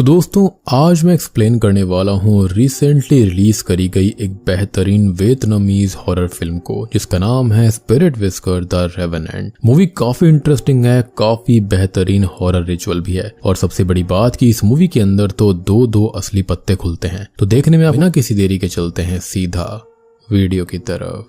तो दोस्तों आज मैं एक्सप्लेन करने वाला हूँ रिसेंटली रिलीज करी गई एक बेहतरीन वियतनामीज हॉरर फिल्म को जिसका नाम है spirit whisker the revenant. Movie काफी इंटरेस्टिंग है, काफी बेहतरीन हॉरर रिचुअल भी है और सबसे बड़ी बात कि इस मूवी के अंदर तो दो असली पत्ते खुलते हैं। तो देखने में बिना किसी देरी के चलते हैं सीधा वीडियो की तरफ।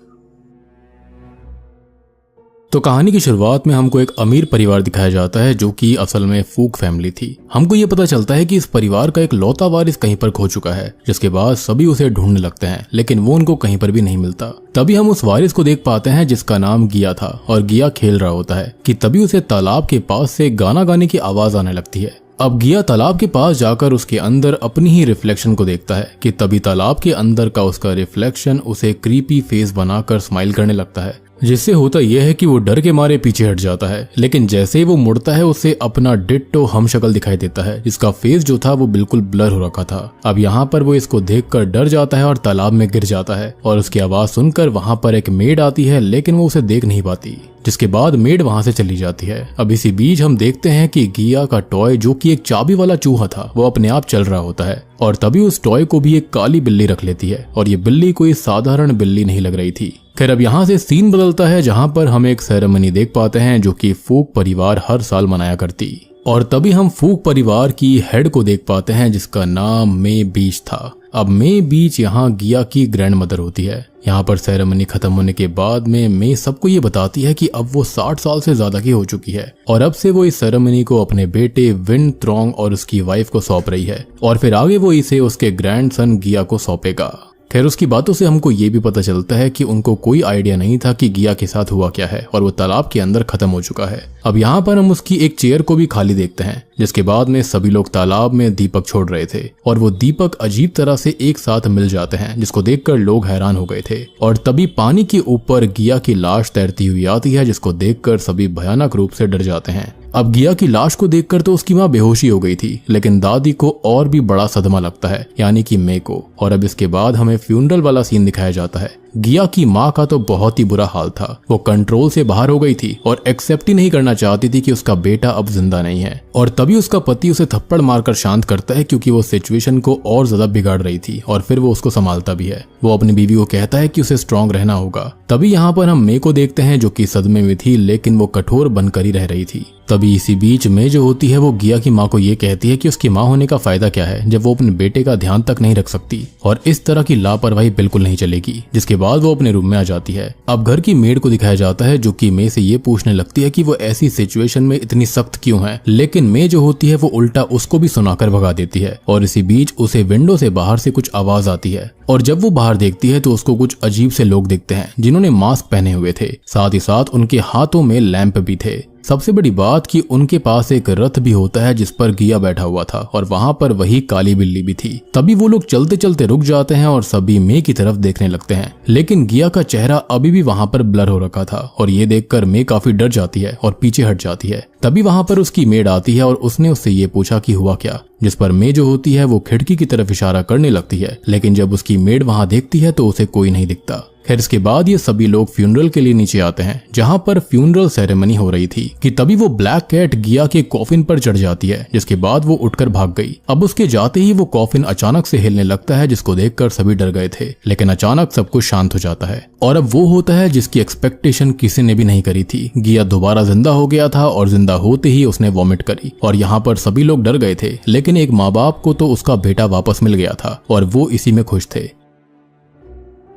तो कहानी की शुरुआत में हमको एक अमीर परिवार दिखाया जाता है जो कि असल में फूक फैमिली थी। हमको ये पता चलता है कि इस परिवार का एक लौता वारिस कहीं पर खो चुका है, जिसके बाद सभी उसे ढूंढने लगते हैं लेकिन वो उनको कहीं पर भी नहीं मिलता। तभी हम उस वारिस को देख पाते हैं जिसका नाम गिया था और गिया खेल रहा होता है कि तभी उसे तालाब के पास से गाना गाने की आवाज आने लगती है। अब गिया तालाब के पास जाकर उसके अंदर अपनी ही रिफ्लेक्शन को देखता है कि तभी तालाब के अंदर का उसका रिफ्लेक्शन उसे क्रीपी फेस बनाकर स्माइल करने लगता है, जिससे होता यह है कि वो डर के मारे पीछे हट जाता है। लेकिन जैसे ही वो मुड़ता है उसे अपना डिट्टो हम शक्ल दिखाई देता है जिसका फेस जो था वो बिल्कुल ब्लर हो रखा था। अब यहाँ पर वो इसको देखकर डर जाता है और तालाब में गिर जाता है और उसकी आवाज सुनकर वहाँ पर एक मेड आती है लेकिन वो उसे देख नहीं पाती, जिसके बाद मेड वहां से चली जाती है। अब इसी बीच हम देखते हैं कि गिया का टॉय जो कि एक चाबी वाला चूहा था वो अपने आप चल रहा होता है और तभी उस टॉय को भी एक काली बिल्ली रख लेती है और ये बिल्ली कोई साधारण बिल्ली नहीं लग रही थी। खैर अब यहाँ से सीन बदलता है जहाँ पर हम एक सेरेमनी देख पाते हैं जो कि फूक परिवार हर साल मनाया करती और तभी हम फूक परिवार की हेड को देख पाते हैं जिसका नाम मे बीच था। अब मे बीच यहाँ गिया की ग्रैंड मदर होती है। यहाँ पर सेरेमनी खत्म होने के बाद में मे सबको ये बताती है कि अब वो 60 साल से ज्यादा की हो चुकी है और अब से वो इस सेरेमनी को अपने बेटे विन त्रोंग और उसकी वाइफ को सौंप रही है और फिर आगे वो इसे उसके ग्रैंडसन गिया को सौंपेगा। खैर उसकी बातों से हमको ये भी पता चलता है कि उनको कोई आइडिया नहीं था कि गिया के साथ हुआ क्या है और वो तालाब के अंदर खत्म हो चुका है। अब यहाँ पर हम उसकी एक चेयर को भी खाली देखते हैं, जिसके बाद में सभी लोग तालाब में दीपक छोड़ रहे थे और वो दीपक अजीब तरह से एक साथ मिल जाते हैं जिसको देखकर लोग हैरान हो गए थे। और तभी पानी के ऊपर गिया की लाश तैरती हुई आती है जिसको देखकर सभी भयानक रूप से डर जाते हैं। अब गिया की लाश को देखकर तो उसकी माँ बेहोशी हो गई थी लेकिन दादी को और भी बड़ा सदमा लगता है, यानी कि मे को। और अब इसके बाद हमें फ्यूनरल वाला सीन दिखाया जाता है। गिया की माँ का तो बहुत ही बुरा हाल था, वो कंट्रोल से बाहर हो गई थी और एक्सेप्ट ही नहीं करना चाहती थी कि उसका बेटा अब जिंदा नहीं है। और तभी उसका पति उसे थप्पड़ मारकर शांत करता है क्योंकि वो सिचुएशन को और ज्यादा बिगाड़ रही थी और फिर वो उसको संभालता भी है। वो अपनी बीवी को कहता है कि उसे स्ट्रांग रहना होगा। तभी यहाँ पर हम मे को देखते हैं जो कि सदमे में थी लेकिन वो कठोर बनकर ही रह रही थी। तभी इसी बीच में जो होती है वो गिया की माँ को ये कहती है कि उसकी माँ होने का फायदा क्या है जब वो अपने बेटे का ध्यान तक नहीं रख सकती और इस तरह की लापरवाही बिल्कुल नहीं चलेगी। जिसके बाद वो अपने रूम में आ जाती है। अब घर की मेड को दिखाया जाता है जो कि मे से ये पूछने लगती है कि वो ऐसी सिचुएशन में इतनी सख्त क्यों है, लेकिन मे जो होती है वो उल्टा उसको भी सुनाकर भगा देती है। और इसी बीच उसे विंडो से बाहर से कुछ आवाज आती है और जब वो बाहर देखती है तो उसको कुछ अजीब से लोग दिखते हैं जिन्होंने मास्क पहने हुए थे, साथ ही साथ उनके हाथों में लैंप भी थे। सबसे बड़ी बात कि उनके पास एक रथ भी होता है जिस पर गिया बैठा हुआ था और वहाँ पर वही काली बिल्ली भी थी। तभी वो लोग चलते चलते रुक जाते हैं और सभी मे की तरफ देखने लगते हैं, लेकिन गिया का चेहरा अभी भी वहाँ पर ब्लर हो रखा था और ये देखकर मे काफी डर जाती है और पीछे हट जाती है। तभी वहाँ पर उसकी मेड आती है और उसने उससे ये पूछा कि हुआ क्या, जिस पर मे जो होती है वो खिड़की की तरफ इशारा करने लगती है, लेकिन जब उसकी मेड वहाँ देखती है तो उसे कोई नहीं दिखता। खैर इसके बाद ये सभी लोग फ्यूनरल के लिए नीचे आते हैं जहाँ पर फ्यूनरल सेरेमनी हो रही थी कि तभी वो ब्लैक कैट गिया के कॉफिन पर चढ़ जाती है, जिसके बाद वो उठकर भाग गई। अब उसके जाते ही वो कॉफिन अचानक से हिलने लगता है जिसको देखकर सभी डर गए थे, लेकिन अचानक सब कुछ शांत हो जाता है और अब वो होता है जिसकी एक्सपेक्टेशन किसी ने भी नहीं करी थी। गिया दोबारा जिंदा हो गया था और जिंदा होते ही उसने वॉमिट करी और यहाँ पर सभी लोग डर गए थे, लेकिन एक माँ बाप को तो उसका बेटा वापस मिल गया था और वो इसी में खुश थे।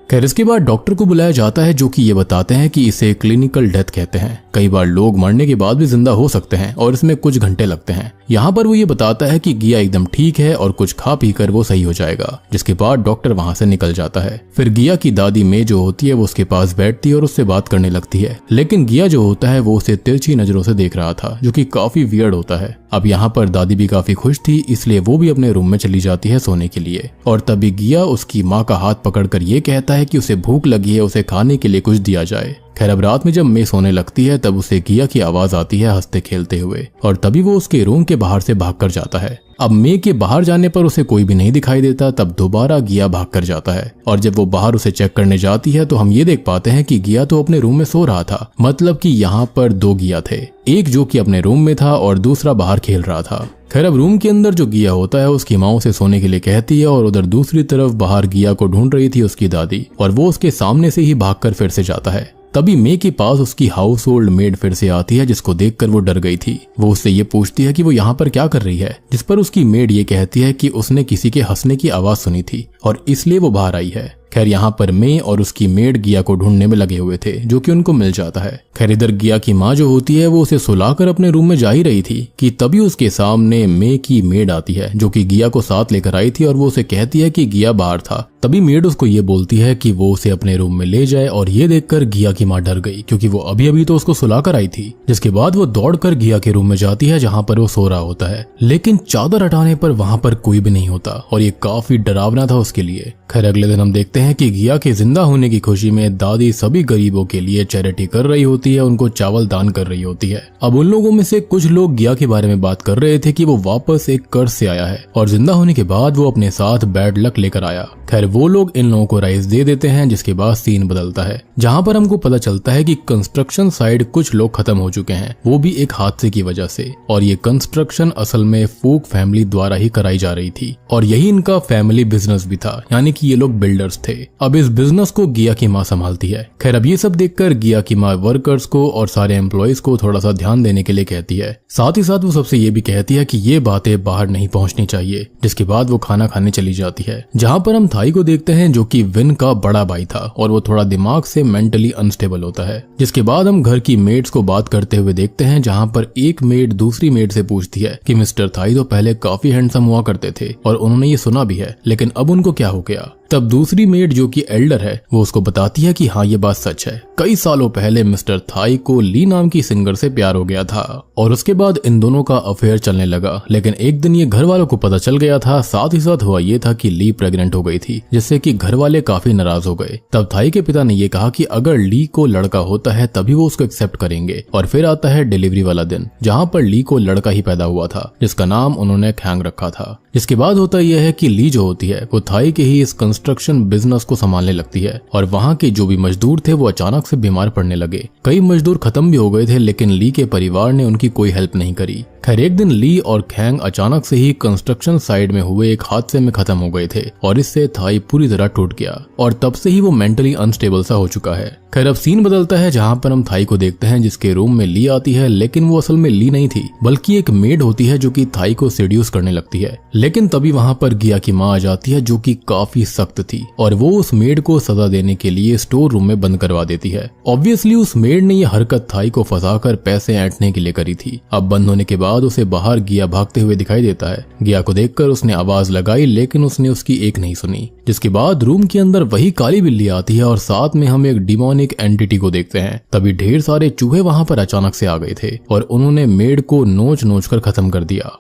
खैर इसके बाद डॉक्टर को बुलाया जाता है जो कि ये बताते हैं कि इसे क्लिनिकल डेथ कहते हैं। कई बार लोग मरने के बाद भी जिंदा हो सकते हैं और इसमें कुछ घंटे लगते हैं। यहाँ पर वो ये बताता है कि गिया एकदम ठीक है और कुछ खा पी कर वो सही हो जाएगा, जिसके बाद डॉक्टर वहाँ से निकल जाता है। फिर गिया की दादी मे जो होती है वो उसके पास बैठती है और उससे बात करने लगती है, लेकिन गिया जो होता है वो उसे तिरछी नजरों से देख रहा था जो कि काफी वियर्ड होता है। अब यहाँ पर दादी भी काफी खुश थी, इसलिए वो भी अपने रूम में चली जाती है सोने के लिए और तभी गिया उसकी माँ का हाथ पकड़कर ये कहता है कि उसे भूख लगी है, उसे खाने के लिए कुछ दिया जाए। खैर अब रात में जब मे सोने लगती है तब उसे गिया की आवाज आती है हंसते खेलते हुए, और तभी वो उसके रूम के बाहर से भागकर जाता है। अब मे के बाहर जाने पर उसे कोई भी नहीं दिखाई देता। तब दोबारा गिया भाग कर जाता है, और जब वो बाहर उसे चेक करने जाती है तो हम ये देख पाते हैं कि गिया तो अपने रूम में सो रहा था। मतलब कि यहाँ पर 2 गिया थे, एक जो कि अपने रूम में था और दूसरा बाहर खेल रहा था। खैर अब रूम के अंदर जो गिया होता है उसकी माँ उसे सोने के लिए कहती है, और उधर दूसरी तरफ बाहर गिया को ढूंढ रही थी उसकी दादी, और वो उसके सामने से ही भागकर फिर से जाता है। तभी मे के पास उसकी हाउस होल्ड मेड फिर से आती है, जिसको देखकर वो डर गई थी। वो उससे ये पूछती है कि वो यहाँ पर क्या कर रही है, जिस पर उसकी मेड ये कहती है कि उसने किसी के हंसने की आवाज सुनी थी और इसलिए वो बाहर आई है। खैर यहाँ पर मे और उसकी मेड गिया को ढूंढने में लगे हुए थे, जो कि उनको मिल जाता है। खैर इधर गिया की माँ जो होती है वो उसे सुलाकर अपने रूम में जा ही रही थी कि तभी उसके सामने मे की मेड आती है, जो कि गिया को साथ लेकर आई थी, और वो उसे कहती है कि गिया बाहर था। तभी मेड उसको ये बोलती है कि वो उसे अपने रूम में ले जाए, और ये देखकर गिया की माँ डर गई, क्योंकि वो अभी अभी तो उसको सुलाकर आई थी। जिसके बाद वो दौड़कर गिया के रूम में जाती है जहाँ पर वो सो रहा होता है, लेकिन चादर हटाने पर वहाँ पर कोई भी नहीं होता, और ये काफी डरावना था उसके लिए। खैर अगले दिन हम देखते हैं कि गिया के जिंदा होने की खुशी में दादी सभी गरीबों के लिए चैरिटी कर रही होती है, उनको चावल दान कर रही होती है। अब उन लोगों में से कुछ लोग गिया के बारे में बात कर रहे थे कि वो वापस एक कर्ज से आया है और जिंदा होने के बाद वो अपने साथ बैड लक लेकर आया। खैर वो लोग इन लोगों को राइस दे देते हैं, जिसके बाद सीन बदलता है, जहाँ पर हमको पता चलता है कि कंस्ट्रक्शन साइड कुछ लोग खत्म हो चुके हैं, वो भी एक हादसे की वजह से। और ये कंस्ट्रक्शन असल में फूक फैमिली द्वारा ही कराई जा रही थी, और यही इनका फैमिली बिजनेस भी था, यानी कि ये लोग बिल्डर्स थे। अब इस बिजनेस को गिया की माँ संभालती है। खैर अब ये सब देखकर गिया की माँ वर्कर्स को और सारे एम्प्लॉयज को थोड़ा सा ध्यान देने के लिए कहती है। साथ ही साथ वो सबसे ये भी कहती है कि ये बातें बाहर नहीं पहुंचनी चाहिए। जिसके बाद वो खाना खाने चली जाती है, जहाँ पर हम थाई को देखते हैं जो कि विन का बड़ा भाई था, और वो थोड़ा दिमाग से मेंटली अनस्टेबल होता है। जिसके बाद हम घर की मेड्स को बात करते हुए देखते हैं, जहाँ पर एक मेड दूसरी मेड से पूछती है कि मिस्टर थाई तो पहले काफी हैंडसम हुआ करते थे और उन्होंने ये सुना भी है, लेकिन अब उनको क्या हो गया। तब दूसरी मेड जो कि एल्डर है वो उसको बताती है कि हाँ ये बात सच है, कई सालों पहले मिस्टर थाई को ली नाम की सिंगर से प्यार हो गया था और उसके बाद इन दोनों का अफेयर चलने लगा। लेकिन एक दिन ये घर वालों को पता चल गया था। साथ ही साथ हुआ ये था कि ली प्रेग्नेंट हो गई थी, जिससे कि घर वाले काफी नाराज हो गए। तब थाई के पिता ने ये कहा कि अगर ली को लड़का होता है तभी वो उसको एक्सेप्ट करेंगे। और फिर आता है डिलीवरी वाला दिन, जहाँ पर ली को लड़का ही पैदा हुआ था, जिसका नाम उन्होंने खैंग रखा था। जिसके बाद होता यह है कि ली जो होती है वो थाई के ही इस कंस्ट्रक्शन बिजनेस को संभालने लगती है, और वहाँ के जो भी मजदूर थे वो अचानक से बीमार पड़ने लगे। कई मजदूर खत्म भी हो गए थे, लेकिन ली के परिवार ने उनकी कोई हेल्प नहीं करी। खैर एक दिन ली और खैंग अचानक से ही कंस्ट्रक्शन साइड में हुए एक हादसे में खत्म हो गए थे, और इससे थाई पूरी तरह टूट गया और तब से ही वो मेंटली अनस्टेबल सा हो चुका है। खैर अब सीन बदलता है, जहाँ पर हम थाई को देखते हैं जिसके रूम में ली आती है, लेकिन वो असल में ली नहीं थी बल्कि एक मेड होती है जो कि थाई को सेड्यूस करने लगती है। लेकिन तभी वहाँ पर गिया की माँ आ जाती है जो कि काफी सख्त थी, और वो उस मेड को सजा देने के लिए स्टोर रूम में बंद करवा देती है। ऑब्वियसली उस मेड ने ये हरकत थाई को फंसाकर पैसे ऐंठने के लिए करी थी। अब बंद होने के बाद उसे बाहर गिया भागते हुए दिखाई देता है। गिया को देखकर उसने आवाज लगाई, लेकिन उसने उसकी एक नहीं सुनी। जिसके बाद रूम के अंदर वही काली बिल्ली आती है और साथ में हम एक डिमोनिक एंटिटी को देखते हैं। तभी ढेर सारे चूहे वहां पर अचानक से आ गए थे और उन्होंने मेड को नोच नोच कर खत्म कर दिया।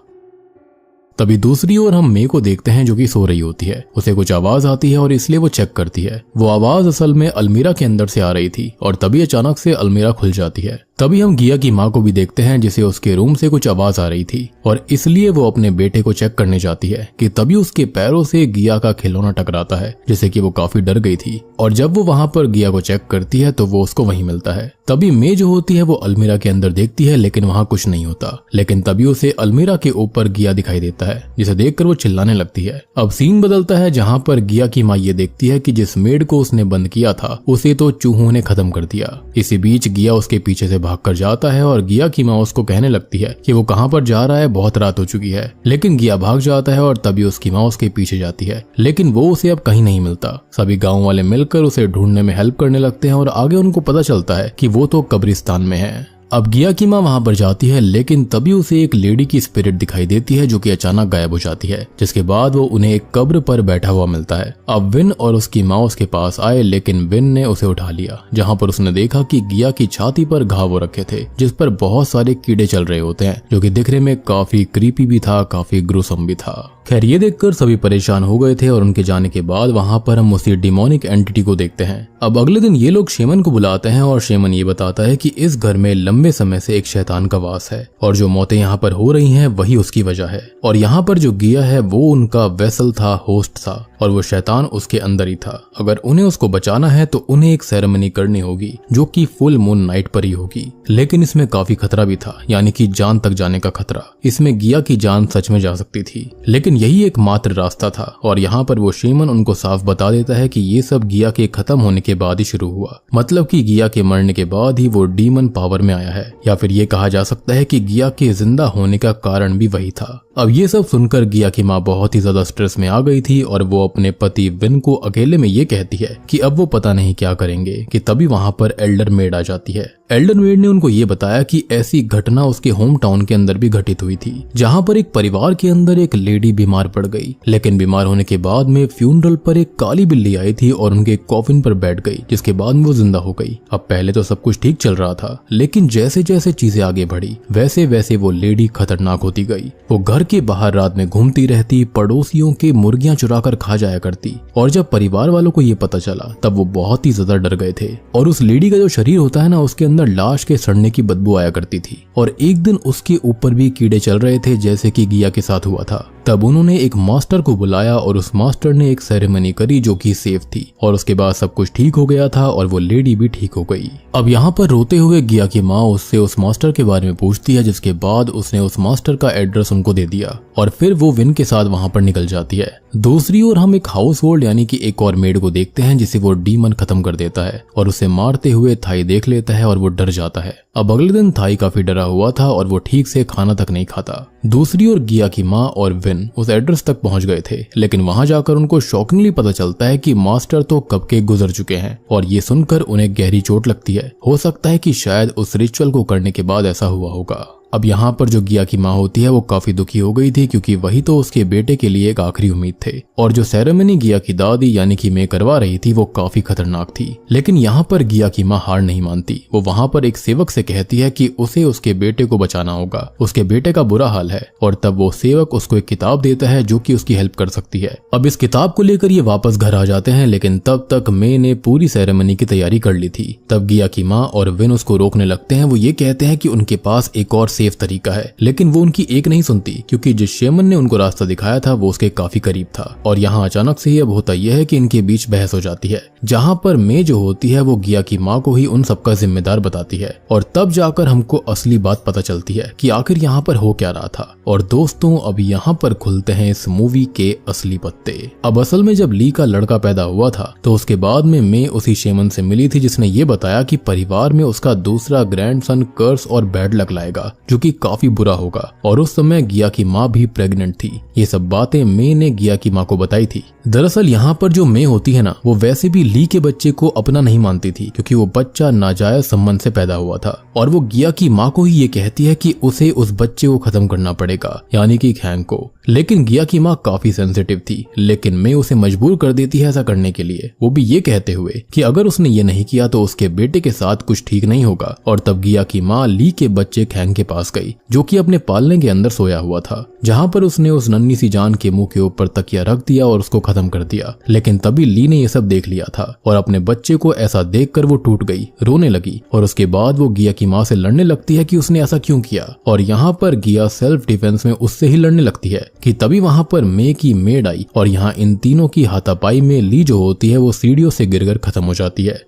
तभी दूसरी ओर हम मे को देखते हैं जो कि सो रही होती है। उसे कुछ आवाज आती है और इसलिए वो चेक करती है। वो आवाज असल में अलमीरा के अंदर से आ रही थी, और तभी अचानक से अलमीरा खुल जाती है। तभी हम गिया की माँ को भी देखते हैं जिसे उसके रूम से कुछ आवाज आ रही थी, और इसलिए वो अपने बेटे को चेक करने जाती है कि तभी उसके पैरों से गिया का खिलौना टकराता है, जिससे कि वो काफी डर गई थी। और जब वो वहां पर गिया को चेक करती है तो वो उसको वहीं मिलता है। तभी मे जो होती है वो अलमीरा के अंदर देखती है, लेकिन वहां कुछ नहीं होता। लेकिन तभी उसे अलमीरा के ऊपर गिया दिखाई देता है, जिसे देखकर वो चिल्लाने लगती है। अब सीन बदलता है, जहाँ पर गिया की माँ ये देखती है कि जिस मेड को उसने बंद किया था उसे तो चूहों ने खत्म कर दिया। इसी बीच गिया उसके पीछे से भाग कर जाता है, और गिया की माँ उसको कहने लगती है कि वो कहाँ पर जा रहा है, बहुत रात हो चुकी है। लेकिन गिया भाग जाता है और तभी उसकी माँ उसके पीछे जाती है, लेकिन वो उसे अब कहीं नहीं मिलता। सभी गाँव वाले मिलकर उसे ढूंढने में हेल्प करने लगते हैं, और आगे उनको पता चलता है कि वो तो कब्रिस्तान में है। अब गिया की माँ वहां पर जाती है, लेकिन तभी उसे एक लेडी की स्पिरिट दिखाई देती है जो कि अचानक गायब हो जाती है, जिसके बाद वो उन्हें एक कब्र पर बैठा हुआ मिलता है। अब विन और उसकी माँ उसके पास आए, लेकिन विन ने उसे उठा लिया, जहाँ पर उसने देखा कि गिया की छाती पर घाव हो रखे थे जिस पर बहुत सारे कीड़े चल रहे होते हैं, जो कि दिखने में काफी क्रीपी भी था, काफी ग्रुसम भी था। खैर ये देखकर सभी परेशान हो गए थे और उनके जाने के बाद वहां पर हम उसी डिमोनिक एंटिटी को देखते हैं। अब अगले दिन ये लोग शेमन को बुलाते हैं और शेमन ये बताता है कि इस घर में लंबे समय से एक शैतान का वास है और जो मौतें यहाँ पर हो रही हैं वही उसकी वजह है, और यहाँ पर जो गिया है वो उनका वेसल था, होस्ट था, और वो शैतान उसके अंदर ही था। अगर उन्हें उसको बचाना है तो उन्हें एक सेरेमनी करनी होगी जो कि फुल मून नाइट पर ही होगी, लेकिन इसमें काफी खतरा भी था, यानी कि जान तक जाने का खतरा। इसमें गिया की जान सच में जा सकती थी, लेकिन यही एकमात्र रास्ता था। और यहाँ पर वो शेमन उनको साफ बता देता है कि ये सब गिया के खत्म होने के बाद ही शुरू हुआ, मतलब कि गिया के मरने के बाद ही वो डीमन पावर में आया है, या फिर ये कहा जा सकता है कि गिया के जिंदा होने का कारण भी वही था। अब ये सब सुनकर गिया की माँ बहुत ही ज्यादा स्ट्रेस में आ गई थी और वो अपने पति विन को अकेले में ये कहती है कि अब वो पता नहीं क्या करेंगे कि तभी वहां पर एल्डर मेड आ जाती है। एल्डर मेड ने उनको ये बताया कि ऐसी घटना उसके होम टाउन के अंदर भी घटित हुई थी, जहां पर एक परिवार के अंदर एक लेडी बीमार पड़ गई, लेकिन बीमार होने के बाद में फ्यूनरल पर एक काली बिल्ली आई थी और उनके कॉफिन पर बैठ गई, जिसके बाद वो जिंदा हो गई। अब पहले तो सब कुछ ठीक चल रहा था, लेकिन जैसे जैसे चीजें आगे बढ़ी वैसे वैसे वो लेडी खतरनाक होती गई। वो घर के बाहर रात में घूमती रहती, पड़ोसियों के मुर्गियां चुरा कर खा जाया करती, और जब परिवार वालों को ये पता चला तब वो बहुत ही ज्यादा डर गए थे। और उस लेडी का जो शरीर होता है ना, उसके अंदर लाश के सड़ने की बदबू आया करती थी, और एक दिन उसके ऊपर भी कीड़े चल रहे थे जैसे कि गिया के साथ हुआ था। तब उन्होंने एक मास्टर को बुलाया और उस मास्टर ने एक सेरेमनी करी जो कि सेफ थी, और उसके बाद सब कुछ ठीक हो गया था और वो लेडी भी ठीक हो गई। अब यहाँ पर रोते हुए गिया की माँ उससे उस मास्टर के बारे में पूछती है, जिसके बाद उसने उस मास्टर का एड्रेस उनको दे दिया और फिर वो विन के साथ वहां पर निकल जाती है। दूसरी ओर हम एक हाउस होल्ड यानी कि एक और मेड को देखते हैं जिसे वो डीमन खत्म कर देता है और उसे मारते हुए थाई देख लेता है और वो डर जाता है। अब अगले दिन थाई काफी डरा हुआ था और वो ठीक से खाना तक नहीं खाता। दूसरी ओर गिया की माँ और विन उस एड्रेस तक पहुंच गए थे, लेकिन वहां जाकर उनको शॉकिंगली पता चलता है कि मास्टर तो कब के गुजर चुके हैं, और ये सुनकर उन्हें गहरी चोट लगती है। हो सकता है कि शायद उस रिचुअल को करने के बाद ऐसा हुआ होगा। अब यहाँ पर जो गिया की माँ होती है वो काफी दुखी हो गई थी, क्योंकि वही तो उसके बेटे के लिए एक आखिरी उम्मीद थे, और जो सेरेमनी गिया की दादी यानी कि मैं करवा रही थी वो काफी खतरनाक थी। लेकिन यहाँ पर गिया की माँ हार नहीं मानती। वो वहाँ पर एक सेवक से कहती है कि उसे उसके बेटे को बचाना होगा, उसके बेटे का बुरा हाल है, और तब वो सेवक उसको एक किताब देता है जो कि उसकी हेल्प कर सकती है। अब इस किताब को लेकर ये वापस घर आ जाते हैं, लेकिन तब तक मैं ने पूरी सेरेमनी की तैयारी कर ली थी। तब गिया की माँ और विन उसको रोकने लगते हैं। वो ये कहते हैं कि उनके पास एक और सेफ तरीका है, लेकिन वो उनकी एक नहीं सुनती, क्योंकि जिस शेमन ने उनको रास्ता दिखाया था वो उसके काफी करीब था। और यहाँ अचानक से अब होता यह है कि इनके बीच बहस हो जाती है, जहाँ पर मैं जो होती है वो गिया की माँ को ही उन सबका जिम्मेदार बताती है, और तब जाकर हमको असली बात पता चलती है कि आखिर यहाँ पर हो क्या रहा था। और दोस्तों अब यहाँ पर खुलते हैं इस मूवी के असली पत्ते। अब असल में जब ली का लड़का पैदा हुआ था तो उसके बाद में मैं उसी शेमन से मिली थी जिसने ये बताया कि परिवार में उसका दूसरा ग्रैंडसन कर्स और बैड लक लाएगा, जो कि काफी बुरा होगा। और उस समय गिया की माँ भी प्रेग्नेंट थी। ये सब बातें मैं ने गिया की माँ को बताई थी। दरअसल यहाँ पर जो मैं होती है ना, वो वैसे भी ली के बच्चे को अपना नहीं मानती थी, क्योंकि वो बच्चा नाजायज संबंध से पैदा हुआ था, और वो गिया की माँ को ही ये कहती है कि उसे उस बच्चे को खत्म करना पड़ेगा, यानी कि खैंग को। लेकिन गिया की माँ काफी सेंसिटिव थी, लेकिन मैं उसे मजबूर कर देती है ऐसा करने के लिए, वो भी ये कहते हुए कि अगर उसने ये नहीं किया तो उसके बेटे के साथ कुछ ठीक नहीं होगा। और तब गिया की माँ ली के बच्चे खैंग के पास गई, जो कि अपने पालने के अंदर सोया हुआ था, जहाँ पर उसने उस नन्ही सी जान के मुंह के ऊपर तकिया रख दिया और उसको खत्म कर दिया। लेकिन तभी ली ने ये सब देख लिया था, और अपने बच्चे को ऐसा देखकर वो टूट गई, रोने लगी, और उसके बाद वो गिया की माँ से लड़ने लगती है कि उसने ऐसा क्यों किया। और यहाँ पर गिया सेल्फ डिफेंस में उससे ही लड़ने लगती है कि तभी वहां पर मे की मेड आई, और यहाँ इन तीनों की हाथापाई में ली जो होती है वो सीढ़ियों से गिरकर खत्म हो जाती है।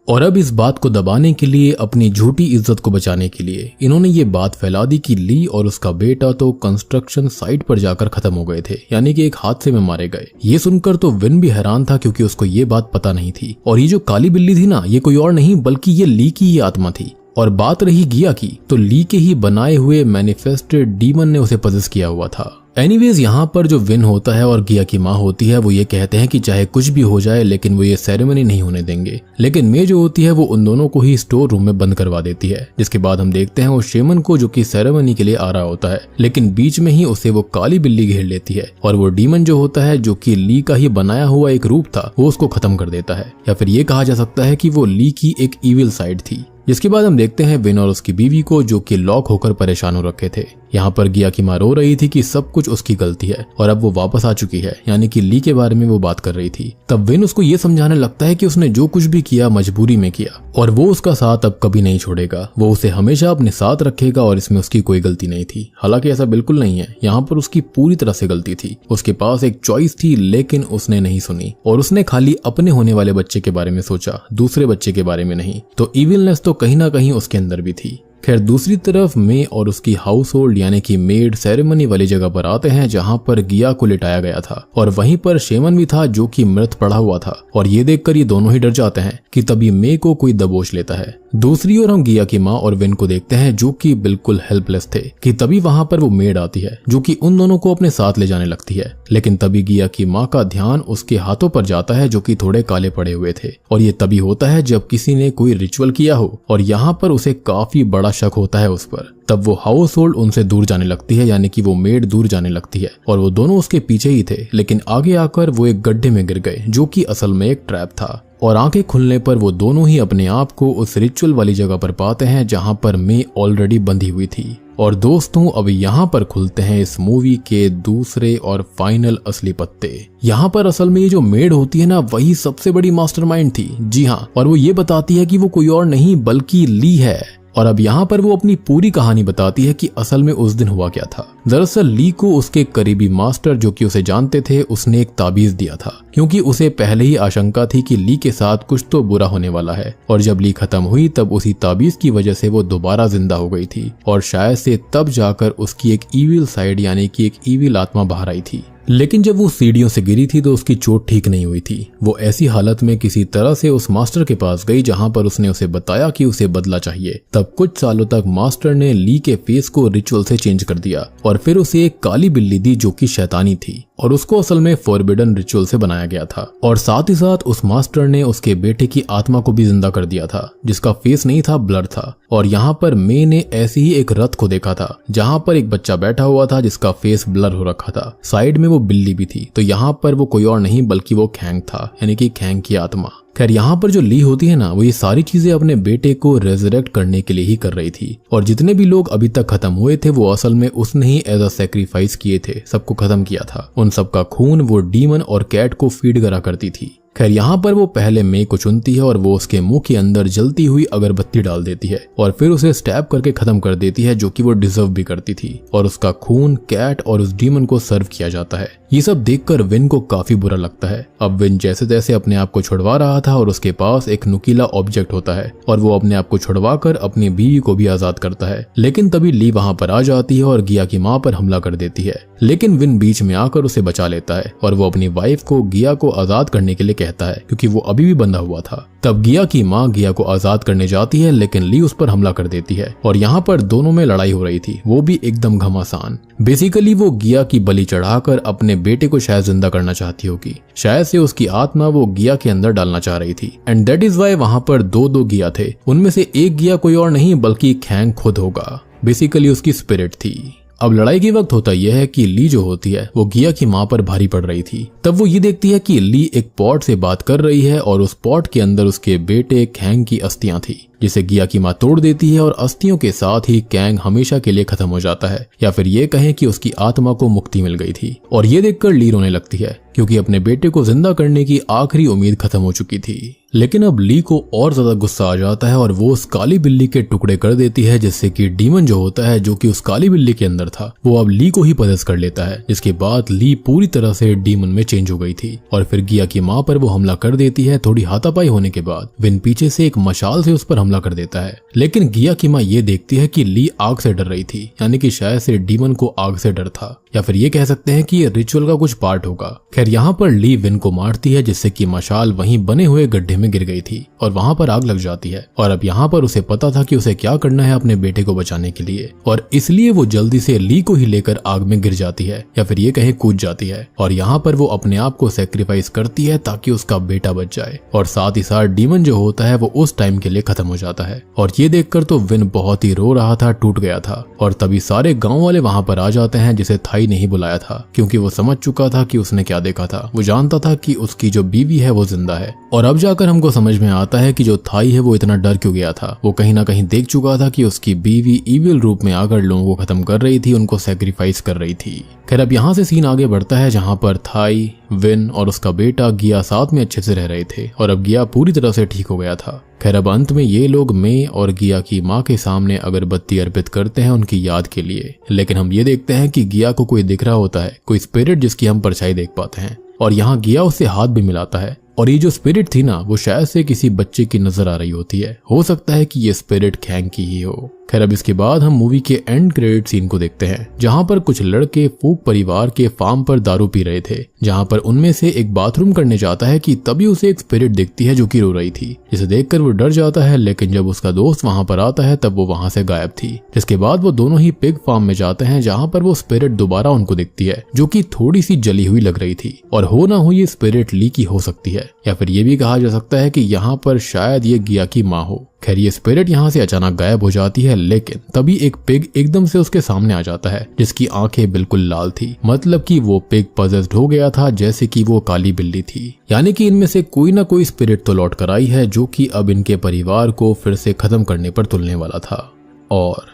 और अब इस बात को दबाने के लिए, अपनी झूठी इज्जत को बचाने के लिए, इन्होंने ये बात फैला दी कि ली और उसका बेटा तो कंस्ट्रक्शन साइट पर जाकर खत्म हो गए थे, यानी कि एक हादसे में मारे गए। ये सुनकर तो विन भी हैरान था, क्योंकि उसको ये बात पता नहीं थी। और ये जो काली बिल्ली थी ना, ये कोई और नहीं बल्कि ये ली की ही आत्मा थी। और बात रही गिया की, तो ली के ही बनाए हुए मैनिफेस्टेड डीमन ने उसे पजेस किया हुआ था। एनीवेज यहाँ पर जो विन होता है और गिया की माँ होती है वो ये कहते हैं कि चाहे कुछ भी हो जाए लेकिन वो ये सेरेमनी नहीं होने देंगे। लेकिन मे जो होती है वो उन दोनों को ही स्टोर रूम में बंद करवा देती है, जिसके बाद हम देखते हैं वो शेमन को जो कि सेरेमनी के लिए आ रहा होता है, लेकिन बीच में ही उसे वो काली बिल्ली घेर लेती है और वो डीमन जो होता है जो कि ली का ही बनाया हुआ एक रूप था वो उसको खत्म कर देता है, या फिर ये कहा जा सकता है कि वो ली की एक इविल साइड थी। जिसके बाद हम देखते हैं विन और उसकी बीवी को जो कि लॉक होकर परेशान हो रखे थे। यहाँ पर गिया की माँ रो रही थी कि सब कुछ उसकी गलती है और अब वो वापस आ चुकी है, यानी कि ली के बारे में वो बात कर रही थी। तब विन उसको ये समझाने लगता है कि उसने जो कुछ भी किया मजबूरी में किया और वो उसका साथ अब कभी नहीं छोड़ेगा, वो उसे हमेशा अपने साथ रखेगा और इसमें उसकी कोई गलती नहीं थी। हालांकि ऐसा बिल्कुल नहीं है, यहाँ पर उसकी पूरी तरह से गलती थी। उसके पास एक चॉइस थी लेकिन उसने नहीं सुनी और उसने खाली अपने होने वाले बच्चे के बारे में सोचा, दूसरे बच्चे के बारे में नहीं। तो इविलनेस तो कहीं ना कहीं उसके अंदर भी थी। खैर दूसरी तरफ मे और उसकी हाउस होल्ड यानी कि मेड सेरेमनी वाली जगह पर आते हैं जहां पर गिया को लिटाया गया था और वहीं पर शेमन भी था जो कि मृत पड़ा हुआ था और ये देखकर ये दोनों ही डर जाते हैं कि तभी मे को कोई दबोच लेता है। दूसरी ओर हम गिया की माँ और विन को देखते हैं जो कि बिल्कुल हेल्पलेस थे कि तभी वहां पर वो मेड आती है जो कि उन दोनों को अपने साथ ले जाने लगती है। लेकिन तभी गिया की माँ का ध्यान उसके हाथों पर जाता है जो कि थोड़े काले पड़े हुए थे और ये तभी होता है जब किसी ने कोई रिचुअल किया हो और यहाँ पर उसे काफी बड़ा शक होता है उस पर। तब वो हाउस होल्ड उनसे दूर जाने लगती है, यानी कि वो मेड दूर जाने लगती है और वो दोनों उसके पीछे ही थे, लेकिन आगे आकर वो एक गड्ढे में गिर गए जो कि असल में एक ट्रैप था। और आंखें खुलने पर वो दोनों ही अपने आप को उस रिचुअल वाली जगह पर पाते हैं जहां पर मे ऑलरेडी बंधी हुई थी। और दोस्तों अब यहाँ पर खुलते हैं इस मूवी के दूसरे और फाइनल असली पत्ते। यहाँ पर असल में ये जो मेड होती है ना वही सबसे बड़ी मास्टरमाइंड थी। जी हाँ, और वो ये बताती है कि वो कोई और नहीं बल्कि ली है। और अब यहाँ पर वो अपनी पूरी कहानी बताती है कि असल में उस दिन हुआ क्या था। दरअसल ली को उसके करीबी मास्टर जो कि उसे जानते थे उसने एक ताबीज दिया था, क्योंकि उसे पहले ही आशंका थी कि ली के साथ कुछ तो बुरा होने वाला है। और जब ली खत्म हुई तब उसी ताबीज की वजह से वो दोबारा जिंदा हो गई थी और शायद से तब जाकर उसकी एक ईविल साइड यानी कि एक ईविल आत्मा बाहर आई थी। लेकिन जब वो सीढ़ियों से गिरी थी तो उसकी चोट ठीक नहीं हुई थी। वो ऐसी हालत में किसी तरह से उस मास्टर के पास गई जहां पर उसने उसे बताया कि उसे बदला चाहिए। तब कुछ सालों तक मास्टर ने ली के फेस को रिचुअल से चेंज कर दिया और फिर उसे एक काली बिल्ली दी जो कि शैतानी थी और उसको असल में फॉरबिडन रिचुअल से बनाया गया था। और साथ ही साथ उस मास्टर ने उसके बेटे की आत्मा को भी जिंदा कर दिया था जिसका फेस नहीं था, ब्लर था। और यहाँ पर मे ने ऐसे ही एक रथ को देखा था जहाँ पर एक बच्चा बैठा हुआ था जिसका फेस ब्लर हो रखा था, साइड में वो बिल्ली भी थी। तो यहाँ पर वो कोई और नहीं बल्कि वो खैंग था, यानी कि खैंग की आत्मा। खैर यहाँ पर जो ली होती है ना वो ये सारी चीजें अपने बेटे को रेजरेक्ट करने के लिए ही कर रही थी और जितने भी लोग अभी तक खत्म हुए थे वो असल में उसने ही एज अ सैक्रिफाइस किए थे, सबको खत्म किया था। उन सबका खून वो डीमन और कैट को फीड करा करती थी। खैर यहाँ पर वो पहले मे को चुनती है और वो उसके मुंह के अंदर जलती हुई अगरबत्ती डाल देती है और फिर उसे स्टैब करके खत्म कर देती है, जो कि वो डिजर्व भी करती थी। और उसका खून कैट और उस डीमन को सर्व किया जाता है। ये सब देखकर विन को काफी बुरा लगता है। अब विन जैसे तैसे अपने आप को छुड़वा रहा था और उसके पास एक नुकीला ऑब्जेक्ट होता है और वो अपने आप को छुड़वा कर अपनी बीवी को भी आजाद करता है। लेकिन तभी ली वहां पर आ जाती है और गिया की माँ पर हमला कर देती है, लेकिन विन बीच में आकर उसे बचा लेता है और वो अपनी वाइफ को गिया को आजाद करने के लिए कहता है क्योंकि वो अभी भी बंधा हुआ था। तब गिया की माँ गिया को आजाद करने जाती है लेकिन ली उस पर हमला कर देती है और यहाँ पर दोनों में लड़ाई हो रही थी, वो भी एकदम घमासान। बेसिकली वो गिया की बलि चढ़ाकर अपने बेटे को शायद जिंदा करना चाहती होगी, शायद से उसकी आत्मा वो गिया के अंदर डालना चाह रही थी। एंड दैट इज वाई वहां पर दो गिया थे, उनमें से एक गिया कोई और नहीं बल्कि खैंग खुद होगा, बेसिकली उसकी स्पिरिट थी। अब लड़ाई के वक्त होता यह है कि ली जो होती है वो गिया की माँ पर भारी पड़ रही थी। तब वो ये देखती है कि ली एक पॉट से बात कर रही है और उस पॉट के अंदर उसके बेटे खैंग की अस्थियां थी, जिसे गिया की माँ तोड़ देती है और अस्थियों के साथ ही कैंग हमेशा के लिए खत्म हो जाता है, या फिर ये कहें कि उसकी आत्मा को मुक्ति मिल गई थी। और ये देखकर ली रोने लगती है क्योंकि अपने बेटे को जिंदा करने की आखिरी उम्मीद खत्म हो चुकी थी। लेकिन अब ली को और ज्यादा गुस्सा आ जाता है और वो उस काली बिल्ली के टुकड़े कर देती है, जिससे कि डीमन जो होता है जो कि उस काली बिल्ली के अंदर था वो अब ली को ही पजेस कर लेता है, जिसके बाद ली पूरी तरह से डीमन में चेंज हो गई थी। और फिर गिया की माँ पर वो हमला कर देती है। थोड़ी हाथापाई होने के बाद विन पीछे से एक मशाल से उस पर हमला हमला कर देता है। लेकिन गिया की माँ ये देखती है कि ली आग से डर रही थी, यानी कि शायद से डीमन को आग से डर था, या फिर ये कह सकते हैं कि ये रिचुअल का कुछ पार्ट होगा। खैर यहाँ पर ली विन को मारती है, जिससे कि मशाल वहीं बने हुए गड्ढे में गिर गई थी और वहां पर आग लग जाती है। और अब यहाँ पर उसे पता था कि उसे क्या करना है अपने बेटे को बचाने के लिए, और इसलिए वो जल्दी से ली को ही लेकर आग में गिर जाती है, या फिर ये कहे कूद जाती है। और यहाँ पर वो अपने आप को सेक्रीफाइस करती है ताकि उसका बेटा बच जाए, और साथ ही साथ डीमन जो होता है वो उस टाइम के लिए खत्म हो जाता है। और ये देखकर तो विन बहुत ही रो रहा था, टूट गया था। और तभी सारे गांव वाले वहां पर आ जाते हैं, जिसे थाई नहीं बुलाया था, क्योंकि वो समझ चुका था कि उसने क्या देखा था। वो जानता था कि उसकी जो बीवी है वो जिंदा है। और अब जाकर हमको समझ में आता है कि जो थाई है वो इतना डर क्यों गया था। वो कहीं ना कहीं देख चुका था कि उसकी बीवी इविल रूप में आकर लोगों को खत्म कर रही थी, उनको सेक्रीफाइस कर रही थी। खैर अब यहाँ से सीन आगे बढ़ता है, जहाँ पर थाई, विन और उसका बेटा गिया साथ में अच्छे से रह रहे थे, और अब गिया पूरी तरह से ठीक हो गया था। खैर अब अंत में ये लोग मे और गिया की माँ के सामने अगरबत्ती अर्पित करते हैं उनकी याद के लिए। लेकिन हम ये देखते हैं कि गिया को कोई दिख रहा होता है, कोई स्पिरिट जिसकी हम परछाई देख पाते हैं, और यहाँ गिया उससे हाथ भी मिलाता है। और ये जो स्पिरिट थी ना, वो शायद से किसी बच्चे की नजर आ रही होती है। हो सकता है कि ये स्पिरिट खैंग की ही हो। खैर अब इसके बाद हम मूवी के एंड क्रेडिट सीन को देखते हैं, जहां पर कुछ लड़के फूक परिवार के फार्म पर दारू पी रहे थे, जहां पर उनमें से एक बाथरूम करने जाता है कि तभी उसे एक स्पिरिट दिखती है जो कि रो रही थी, जिसे देखकर वो डर जाता है। लेकिन जब उसका दोस्त वहां पर आता है तब वो वहां से गायब थी। जिसके बाद वो दोनों ही पिग फार्म में जाते हैं, जहां पर वो स्पिरिट दोबारा उनको दिखती है, जो कि थोड़ी सी जली हुई लग रही थी। और हो ना हो ये स्पिरिट ली की हो सकती है, या फिर ये भी कहा जा सकता है कि यहाँ पर शायद ये गिया की माँ हो। खैर ये स्पिरिट यहाँ से अचानक गायब हो जाती है, लेकिन तभी एक पिग एकदम से उसके सामने आ जाता है, जिसकी आंखें बिल्कुल लाल थी। मतलब कि वो पिग पजेस्ड हो गया था, जैसे कि वो काली बिल्ली थी। यानी कि इनमें से कोई ना कोई स्पिरिट तो लौट कर आई है, जो कि अब इनके परिवार को फिर से खत्म करने पर तुलने वाला था। और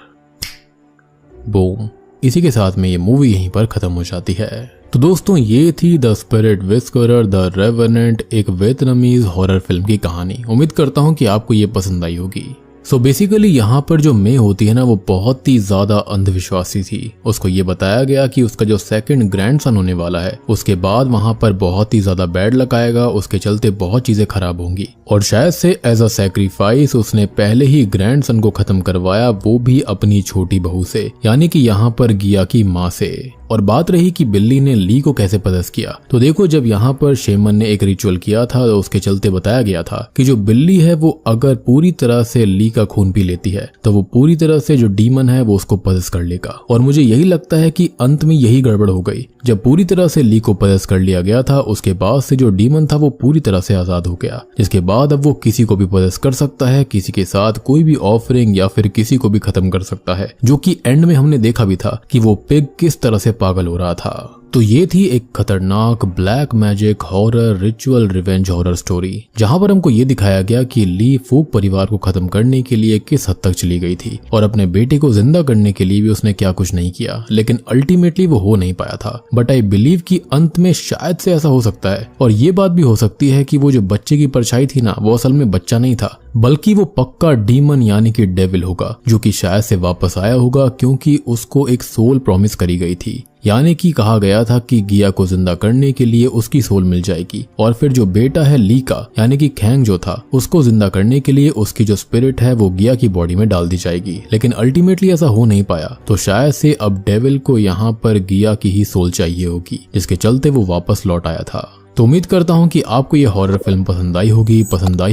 बूम, इसी के साथ में ये मूवी यहीं पर खत्म हो जाती है। तो दोस्तों ये थी द स्पिरिट विस्करर द रेवेनेंट, एक वियतनामीज हॉरर फिल्म की कहानी। उम्मीद करता हूँ कि आपको ये पसंद आई होगी। सो बेसिकली यहाँ पर जो मे होती है ना, वो बहुत ही ज्यादा अंधविश्वासी थी। उसको ये बताया गया कि उसका जो सेकंड ग्रैंडसन होने वाला है, उसके बाद वहाँ पर बहुत ही ज्यादा बैड लक आएगा, उसके चलते बहुत चीजें खराब होंगी। और शायद से एज अ सैक्रिफाइस उसने पहले ही ग्रैंडसन को खत्म करवाया, वो भी अपनी छोटी बहू से, यानी कि यहाँ पर गिया की माँ से। और बात रही कि बिल्ली ने ली को कैसे पदस किया, तो देखो जब यहाँ पर शेमन ने एक रिचुअल किया था, तो उसके चलते बताया गया था कि जो बिल्ली है वो अगर पूरी तरह से ली का खून पी लेती है, तो वो पूरी तरह से जो डीमन है वो उसको पदस कर लेगा। और मुझे यही लगता है कि अंत में यही गड़बड़ हो गई। जब पूरी तरह से ली को पदस कर लिया गया था, उसके बाद से जो डीमन था वो पूरी तरह से आजाद हो गया, जिसके बाद अब वो किसी को भी पदस कर सकता है, किसी के साथ कोई भी ऑफरिंग या फिर किसी को भी खत्म कर सकता है। जो कि एंड में हमने देखा भी था कि वो पिग किस तरह से पागल हो रहा था। तो ये थी एक खतरनाक black magic horror ritual revenge horror story, जहां पर हमको ये दिखाया गया कि ली फूक परिवार को खत्म करने के लिए किस हद तक चली गई थी, और अपने बेटे को जिंदा करने के लिए भी उसने क्या कुछ नहीं किया। लेकिन अल्टीमेटली वो हो नहीं पाया था। बट आई बिलीव कि अंत में शायद से ऐसा हो सकता है। और ये बात भी हो सकती है कि वो जो बच्चे की परछाई थी ना, वो असल में बच्चा नहीं था, बल्कि वो पक्का डीमन यानी कि डेविल होगा, जो कि शायद से वापस आया होगा, क्योंकि उसको एक सोल प्रॉमिस करी गई थी। यानी कि कहा गया था कि गिया को जिंदा करने के लिए उसकी सोल मिल जाएगी, और फिर जो बेटा है ली का यानी कि खैंग जो था, उसको जिंदा करने के लिए उसकी जो स्पिरिट है वो गिया की बॉडी में डाल दी जाएगी। लेकिन अल्टीमेटली ऐसा हो नहीं पाया, तो शायद से अब डेविल को यहाँ पर गिया की ही सोल चाहिए होगी, जिसके चलते वो वापस लौट आया था। तो उम्मीद करता हूँ कि आपको ये हॉरर फिल्म पसंद आई होगी। पसंद आई